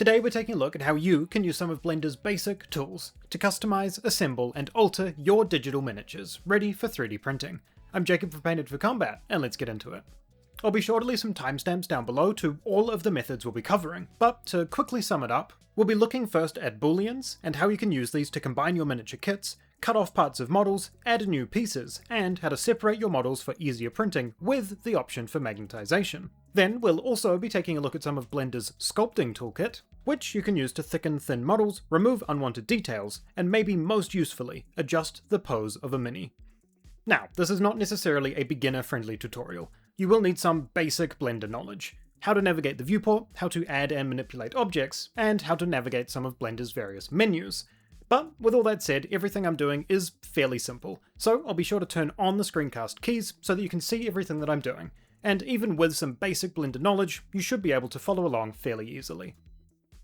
Today we're taking a look at how you can use some of Blender's basic tools to customize, assemble, and alter your digital miniatures ready for 3D printing. I'm Jacob from Painted for Combat, and let's get into it. I'll be sure to leave some timestamps down below to all of the methods we'll be covering, but to quickly sum it up, we'll be looking first at booleans and how you can use these to combine your miniature kits, cut off parts of models, add new pieces, and how to separate your models for easier printing with the option for magnetization. Then we'll also be taking a look at some of Blender's sculpting toolkit, which you can use to thicken thin models, remove unwanted details, and maybe most usefully, adjust the pose of a mini. Now, this is not necessarily a beginner-friendly tutorial. You will need some basic Blender knowledge. How to navigate the viewport, how to add and manipulate objects, and how to navigate some of Blender's various menus. But with all that said, everything I'm doing is fairly simple, so I'll be sure to turn on the screencast keys so that you can see everything that I'm doing. And even with some basic Blender knowledge, you should be able to follow along fairly easily.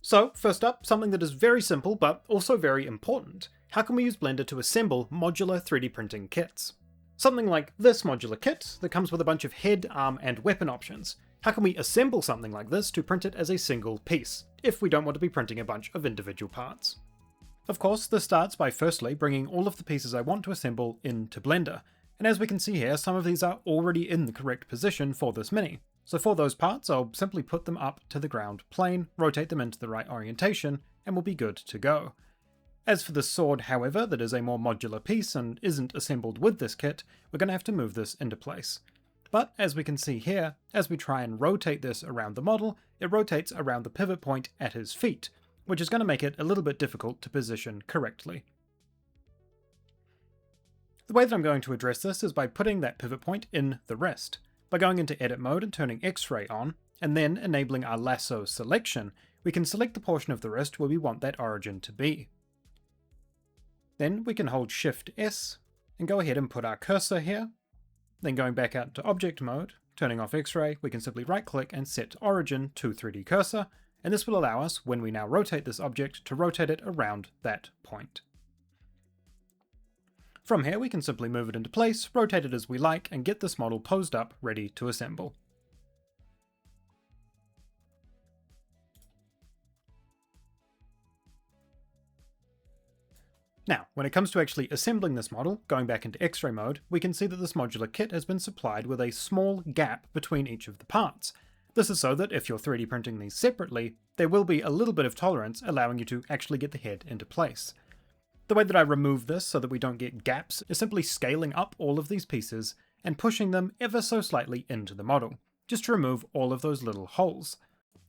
So, first up, something that is very simple but also very important. How can we use Blender to assemble modular 3D printing kits? Something like this modular kit that comes with a bunch of head, arm, and weapon options. How can we assemble something like this to print it as a single piece, if we don't want to be printing a bunch of individual parts? Of course, this starts by firstly bringing all of the pieces I want to assemble into Blender, and as we can see here, some of these are already in the correct position for this mini. So for those parts, I'll simply put them up to the ground plane, rotate them into the right orientation, and we'll be good to go. As for the sword, however, that is a more modular piece and isn't assembled with this kit, we're going to have to move this into place. But as we can see here, as we try and rotate this around the model, it rotates around the pivot point at his feet, which is going to make it a little bit difficult to position correctly. The way that I'm going to address this is by putting that pivot point in the wrist. By going into edit mode and turning X-ray on, and then enabling our lasso selection, we can select the portion of the wrist where we want that origin to be. Then we can hold Shift S and go ahead and put our cursor here. Then going back out to object mode, turning off X-ray, we can simply right click and set origin to 3D cursor, and this will allow us, when we now rotate this object, to rotate it around that point. From here we can simply move it into place, rotate it as we like, and get this model posed up, ready to assemble. Now, when it comes to actually assembling this model, going back into X-ray mode, we can see that this modular kit has been supplied with a small gap between each of the parts. This is so that if you're 3D printing these separately, there will be a little bit of tolerance allowing you to actually get the head into place. The way that I remove this so that we don't get gaps is simply scaling up all of these pieces and pushing them ever so slightly into the model, just to remove all of those little holes.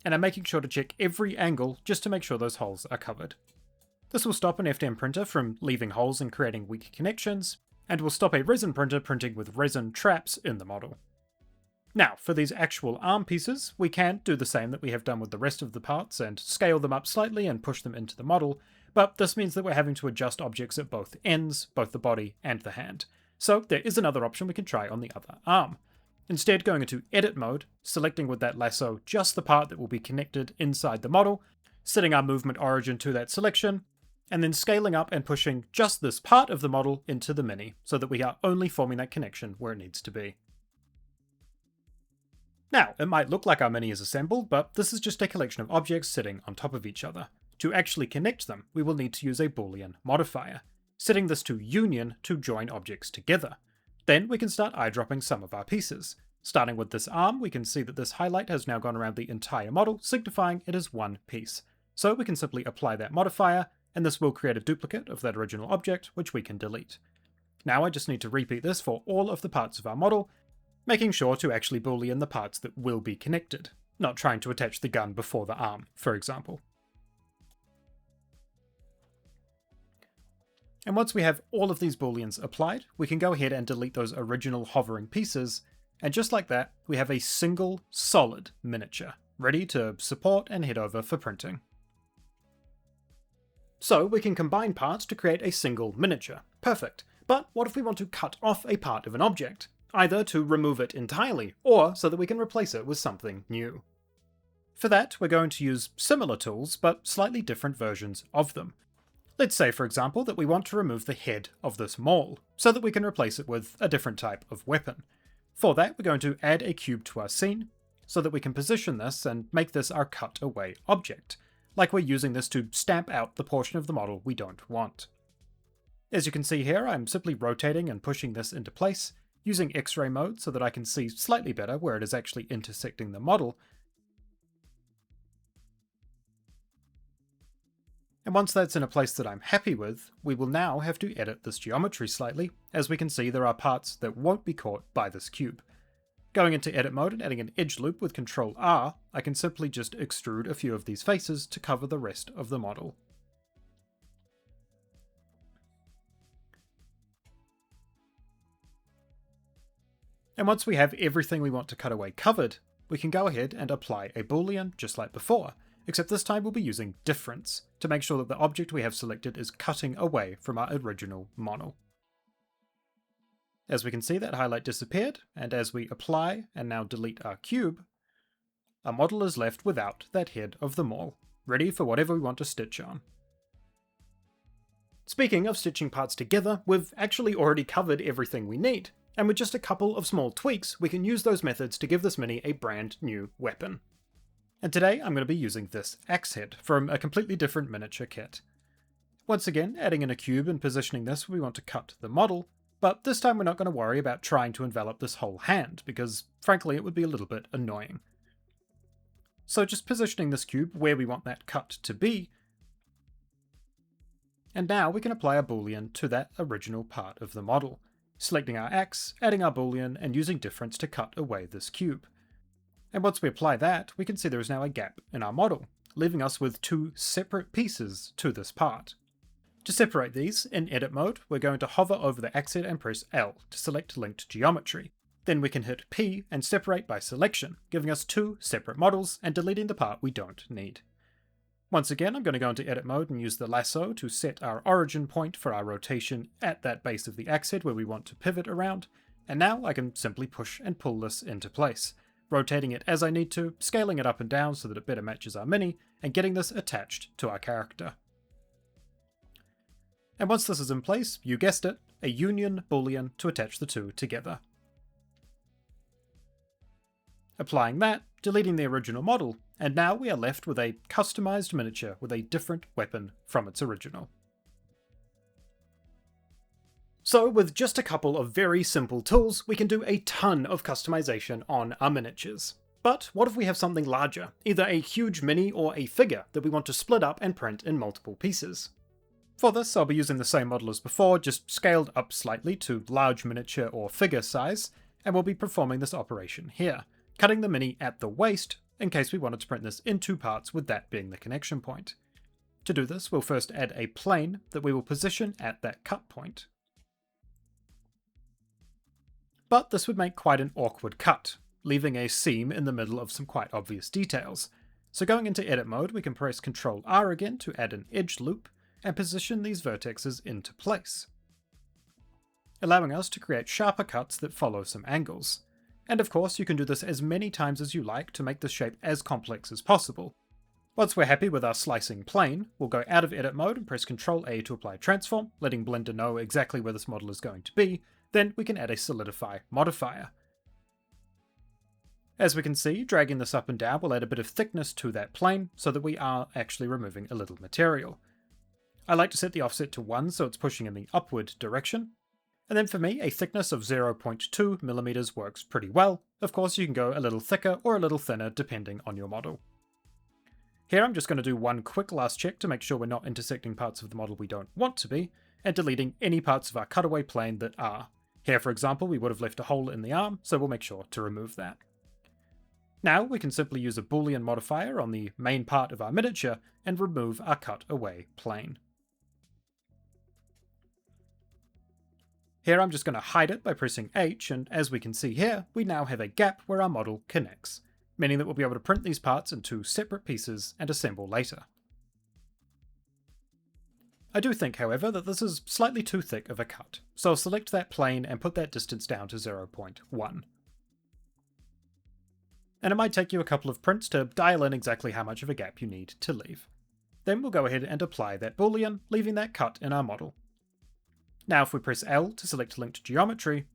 And I'm making sure to check every angle just to make sure those holes are covered. This will stop an FDM printer from leaving holes and creating weak connections, and will stop a resin printer printing with resin traps in the model. Now, for these actual arm pieces, we can do the same that we have done with the rest of the parts and scale them up slightly and push them into the model, but this means that we're having to adjust objects at both ends, both the body and the hand. So there is another option we can try on the other arm. Instead, going into edit mode, selecting with that lasso just the part that will be connected inside the model, setting our movement origin to that selection, and then scaling up and pushing just this part of the model into the mini, so that we are only forming that connection where it needs to be. Now, it might look like our mini is assembled, but this is just a collection of objects sitting on top of each other. To actually connect them, we will need to use a Boolean modifier, setting this to union to join objects together. Then we can start eyedropping some of our pieces. Starting with this arm, we can see that this highlight has now gone around the entire model, signifying it is one piece. So we can simply apply that modifier, and this will create a duplicate of that original object, which we can delete. Now I just need to repeat this for all of the parts of our model, making sure to actually boolean the parts that will be connected, not trying to attach the gun before the arm, for example. And once we have all of these booleans applied, we can go ahead and delete those original hovering pieces, and just like that, we have a single, solid miniature, ready to support and head over for printing. So we can combine parts to create a single miniature. Perfect. But what if we want to cut off a part of an object? Either to remove it entirely, or so that we can replace it with something new. For that, we're going to use similar tools, but slightly different versions of them. Let's say, for example, that we want to remove the head of this maul, so that we can replace it with a different type of weapon. For that, we're going to add a cube to our scene, so that we can position this and make this our cut away object. like we're using this to stamp out the portion of the model we don't want. As you can see here, I'm simply rotating and pushing this into place, using X-ray mode so that I can see slightly better where it is actually intersecting the model. And once that's in a place that I'm happy with, we will now have to edit this geometry slightly. As we can see, there are parts that won't be caught by this cube. Going into edit mode and adding an edge loop with Ctrl R, I can simply just extrude a few of these faces to cover the rest of the model. And once we have everything we want to cut away covered, we can go ahead and apply a boolean just like before, except this time we'll be using difference to make sure that the object we have selected is cutting away from our original model. As we can see, that highlight disappeared, and as we apply and now delete our cube, our model is left without that head of the mall, ready for whatever we want to stitch on. Speaking of stitching parts together, we've actually already covered everything we need, and with just a couple of small tweaks, we can use those methods to give this mini a brand new weapon. And today I'm going to be using this axe head from a completely different miniature kit. Once again, adding in a cube and positioning this where we want to cut the model, but this time we're not going to worry about trying to envelop this whole hand, because frankly it would be a little bit annoying. So just positioning this cube where we want that cut to be, and now we can apply a boolean to that original part of the model, selecting our axe, adding our boolean, and using difference to cut away this cube. And once we apply that, we can see there is now a gap in our model, leaving us with two separate pieces to this part. To separate these, in edit mode, we're going to hover over the axe head and press L to select linked geometry. Then we can hit P and separate by selection, giving us two separate models and deleting the part we don't need. Once again, I'm going to go into edit mode and use the lasso to set our origin point for our rotation at that base of the axe head where we want to pivot around, and now I can simply push and pull this into place, rotating it as I need to, scaling it up and down so that it better matches our mini, and getting this attached to our character. And once this is in place, you guessed it, a union boolean to attach the two together. Applying that, deleting the original model, and now we are left with a customized miniature with a different weapon from its original. So with just a couple of very simple tools, we can do a ton of customization on our miniatures. But what if we have something larger, either a huge mini or a figure that we want to split up and print in multiple pieces? For this, I'll be using the same model as before, just scaled up slightly to large miniature or figure size, and we'll be performing this operation here, cutting the mini at the waist, in case we wanted to print this in two parts with that being the connection point. To do this, we'll first add a plane that we will position at that cut point. But this would make quite an awkward cut, leaving a seam in the middle of some quite obvious details. So going into edit mode, we can press Ctrl R again to add an edge loop, and position these vertexes into place, allowing us to create sharper cuts that follow some angles. And of course, you can do this as many times as you like to make the shape as complex as possible. Once we're happy with our slicing plane, we'll go out of edit mode and press Ctrl A to apply transform, letting Blender know exactly where this model is going to be. Then we can add a solidify modifier. As we can see, dragging this up and down will add a bit of thickness to that plane so that we are actually removing a little material. I like to set the offset to 1 so it's pushing in the upward direction. And then for me, a thickness of 0.2mm works pretty well. Of course, you can go a little thicker or a little thinner depending on your model. Here I'm just going to do one quick last check to make sure we're not intersecting parts of the model we don't want to be, and deleting any parts of our cutaway plane that are. Here, for example, we would have left a hole in the arm, so we'll make sure to remove that. Now we can simply use a boolean modifier on the main part of our miniature and remove our cutaway plane. Here I'm just going to hide it by pressing H, and as we can see here, we now have a gap where our model connects, meaning that we'll be able to print these parts in two separate pieces and assemble later. I do think, however, that this is slightly too thick of a cut, so I'll select that plane and put that distance down to 0.1. And it might take you a couple of prints to dial in exactly how much of a gap you need to leave. Then we'll go ahead and apply that boolean, leaving that cut in our model. Now if we press L to select linked geometry,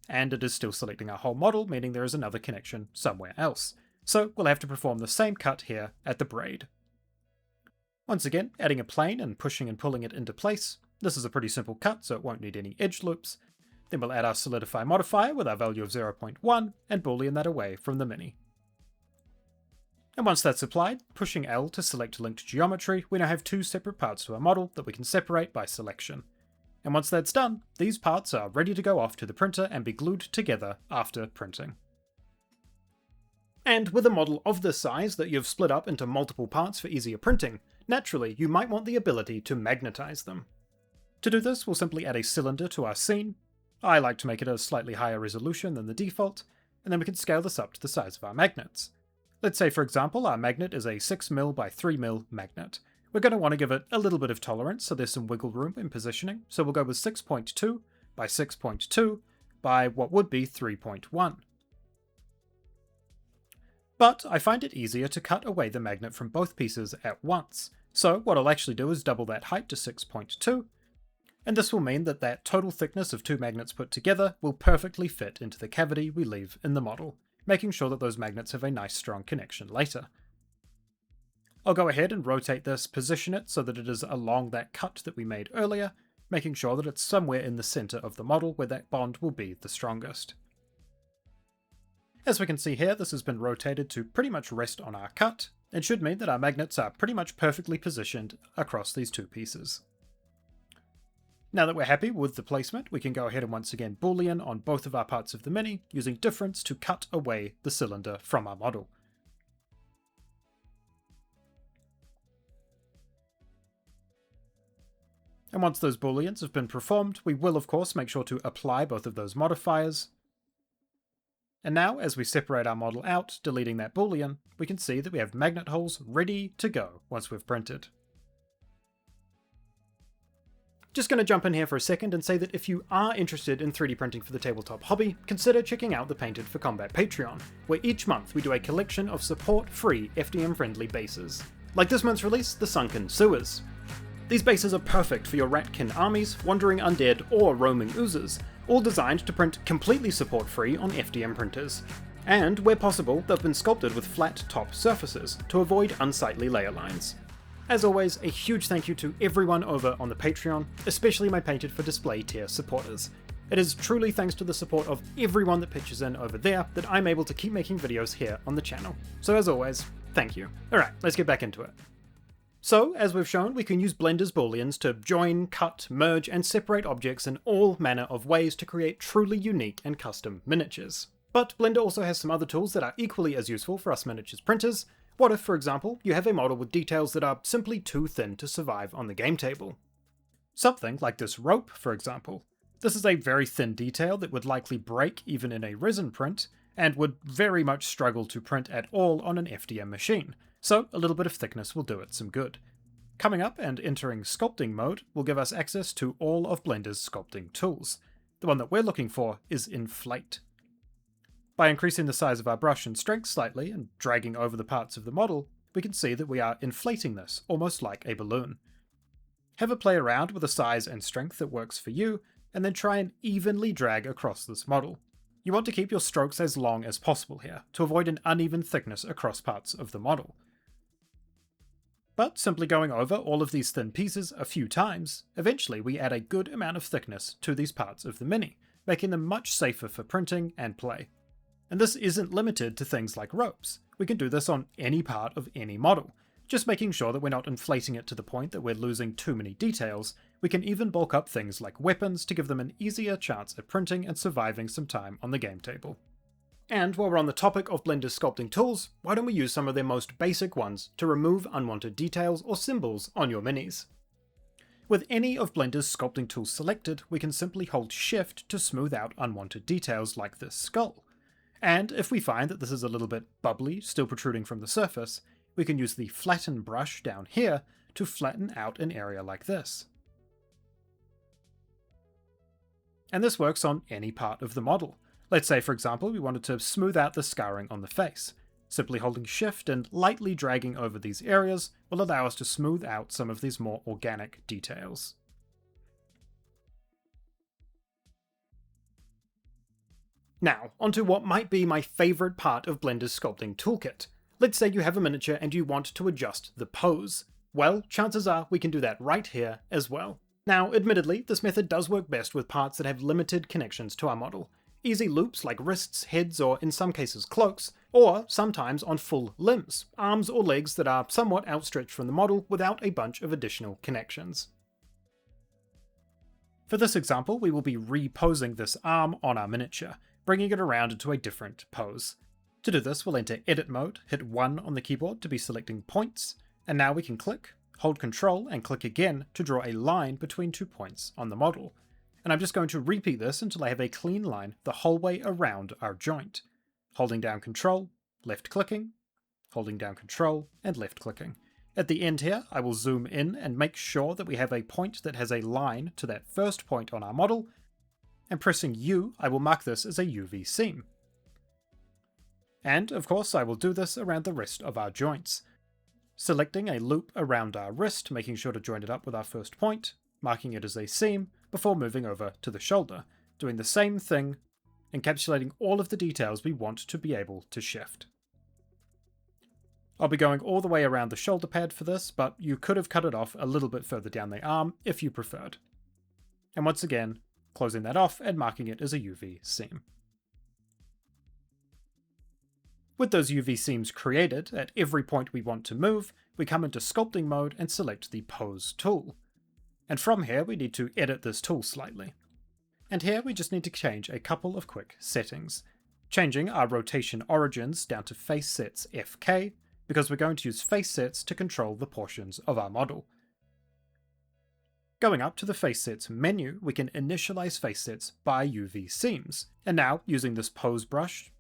and it is still selecting our whole model, meaning there is another connection somewhere else. So we'll have to perform the same cut here at the braid. Once again, adding a plane and pushing and pulling it into place. This is a pretty simple cut, so it won't need any edge loops. Then we'll add our solidify modifier with our value of 0.1 and boolean that away from the mini. And once that's applied, pushing L to select linked geometry, we now have two separate parts to our model that we can separate by selection. And once that's done, these parts are ready to go off to the printer and be glued together after printing. And with a model of this size that you've split up into multiple parts for easier printing, naturally you might want the ability to magnetize them. To do this, we'll simply add a cylinder to our scene. I like to make it a slightly higher resolution than the default, and then we can scale this up to the size of our magnets. Let's say, for example, our magnet is a 6mm by 3mm magnet. We're going to want to give it a little bit of tolerance, so there's some wiggle room in positioning, so we'll go with 6.2 by 6.2 by what would be 3.1. But I find it easier to cut away the magnet from both pieces at once, so what I'll actually do is double that height to 6.2, and this will mean that that total thickness of two magnets put together will perfectly fit into the cavity we leave in the model, making sure that those magnets have a nice strong connection later. I'll go ahead and rotate this, position it so that it is along that cut that we made earlier, making sure that it's somewhere in the center of the model where that bond will be the strongest. As we can see here, this has been rotated to pretty much rest on our cut, and should mean that our magnets are pretty much perfectly positioned across these two pieces. Now that we're happy with the placement, we can go ahead and once again boolean on both of our parts of the mini, using difference to cut away the cylinder from our model. And once those booleans have been performed, we will of course make sure to apply both of those modifiers. And now, as we separate our model out, deleting that boolean, we can see that we have magnet holes ready to go once we've printed. Just going to jump in here for a second and say that if you are interested in 3D printing for the tabletop hobby, consider checking out the Painted for Combat Patreon, where each month we do a collection of support-free FDM-friendly bases. Like this month's release, the Sunken Sewers. These bases are perfect for your ratkin armies, wandering undead, or roaming oozes, all designed to print completely support-free on FDM printers. And, where possible, they've been sculpted with flat top surfaces, to avoid unsightly layer lines. As always, a huge thank you to everyone over on the Patreon, especially my Painted for Display tier supporters. It is truly thanks to the support of everyone that pitches in over there that I'm able to keep making videos here on the channel. So as always, thank you. Alright, let's get back into it. So, as we've shown, we can use Blender's booleans to join, cut, merge, and separate objects in all manner of ways to create truly unique and custom miniatures. But Blender also has some other tools that are equally as useful for us miniatures printers. What if, for example, you have a model with details that are simply too thin to survive on the game table? Something like this rope, for example. This is a very thin detail that would likely break even in a resin print, and would very much struggle to print at all on an FDM machine, so a little bit of thickness will do it some good. Coming up and entering sculpting mode will give us access to all of Blender's sculpting tools. The one that we're looking for is Inflate. By increasing the size of our brush and strength slightly and dragging over the parts of the model, we can see that we are inflating this, almost like a balloon. Have a play around with a size and strength that works for you, and then try and evenly drag across this model. You want to keep your strokes as long as possible here, to avoid an uneven thickness across parts of the model. But simply going over all of these thin pieces a few times, eventually we add a good amount of thickness to these parts of the mini, making them much safer for printing and play. And this isn't limited to things like ropes. We can do this on any part of any model, just making sure that we're not inflating it to the point that we're losing too many details. We can even bulk up things like weapons to give them an easier chance at printing and surviving some time on the game table. And while we're on the topic of Blender's sculpting tools, why don't we use some of their most basic ones to remove unwanted details or symbols on your minis? With any of Blender's sculpting tools selected, we can simply hold Shift to smooth out unwanted details like this skull. And if we find that this is a little bit bubbly, still protruding from the surface, we can use the Flatten brush down here to flatten out an area like this. And this works on any part of the model. Let's say, for example, we wanted to smooth out the scarring on the face. Simply holding Shift and lightly dragging over these areas will allow us to smooth out some of these more organic details. Now, onto what might be my favourite part of Blender's sculpting toolkit. Let's say you have a miniature and you want to adjust the pose. Well, chances are we can do that right here as well. Now, admittedly, this method does work best with parts that have limited connections to our model. Easy loops like wrists, heads, or in some cases cloaks, or sometimes on full limbs, arms or legs that are somewhat outstretched from the model without a bunch of additional connections. For this example, we will be reposing this arm on our miniature, bringing it around into a different pose. To do this, we'll enter Edit mode, hit 1 on the keyboard to be selecting points, and now we can click, hold Ctrl and click again to draw a line between 2 points on the model. And I'm just going to repeat this until I have a clean line the whole way around our joint. Holding down Ctrl, left clicking, holding down Ctrl and left clicking. At the end here, I will zoom in and make sure that we have a point that has a line to that first point on our model, and pressing U, I will mark this as a UV seam. And of course, I will do this around the rest of our joints. Selecting a loop around our wrist, making sure to join it up with our first point, marking it as a seam, before moving over to the shoulder, doing the same thing, encapsulating all of the details we want to be able to shift. I'll be going all the way around the shoulder pad for this, but you could have cut it off a little bit further down the arm if you preferred. And once again, closing that off and marking it as a UV seam. With those UV seams created, at every point we want to move, we come into sculpting mode and select the Pose tool. And from here we need to edit this tool slightly. And here we just need to change a couple of quick settings. Changing our rotation origins down to face sets FK, because we're going to use face sets to control the portions of our model. Going up to the face sets menu, we can initialize face sets by UV seams. And now, using this pose brush,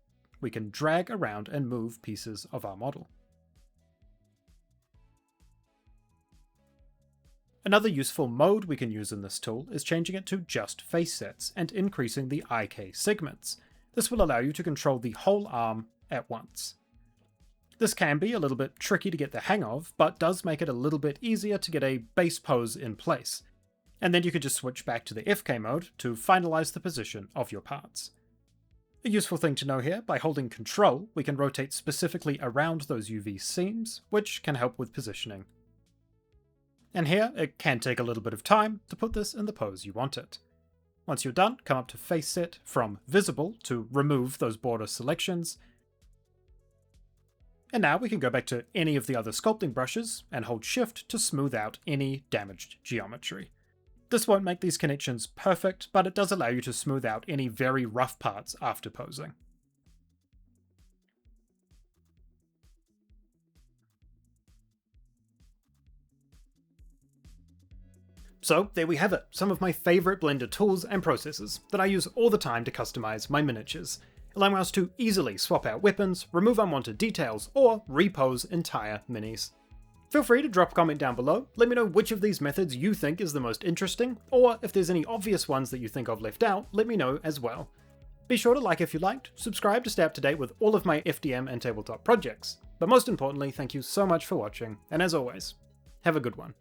we can drag around and move pieces of our model. Another useful mode we can use in this tool is changing it to just face sets and increasing the IK segments. This will allow you to control the whole arm at once. This can be a little bit tricky to get the hang of, but does make it a little bit easier to get a base pose in place. And then you could just switch back to the FK mode to finalize the position of your parts. A useful thing to know here, by holding Ctrl, we can rotate specifically around those UV seams, which can help with positioning. And here, it can take a little bit of time to put this in the pose you want it. Once you're done, come up to Face Set from Visible to remove those border selections. And now we can go back to any of the other sculpting brushes and hold Shift to smooth out any damaged geometry. This won't make these connections perfect, but it does allow you to smooth out any very rough parts after posing. So there we have it, some of my favourite Blender tools and processes that I use all the time to customise my miniatures, allowing us to easily swap out weapons, remove unwanted details, or repose entire minis. Feel free to drop a comment down below, let me know which of these methods you think is the most interesting, or if there's any obvious ones that you think I've left out, let me know as well. Be sure to like if you liked, subscribe to stay up to date with all of my FDM and tabletop projects, but most importantly, thank you so much for watching, and as always, have a good one.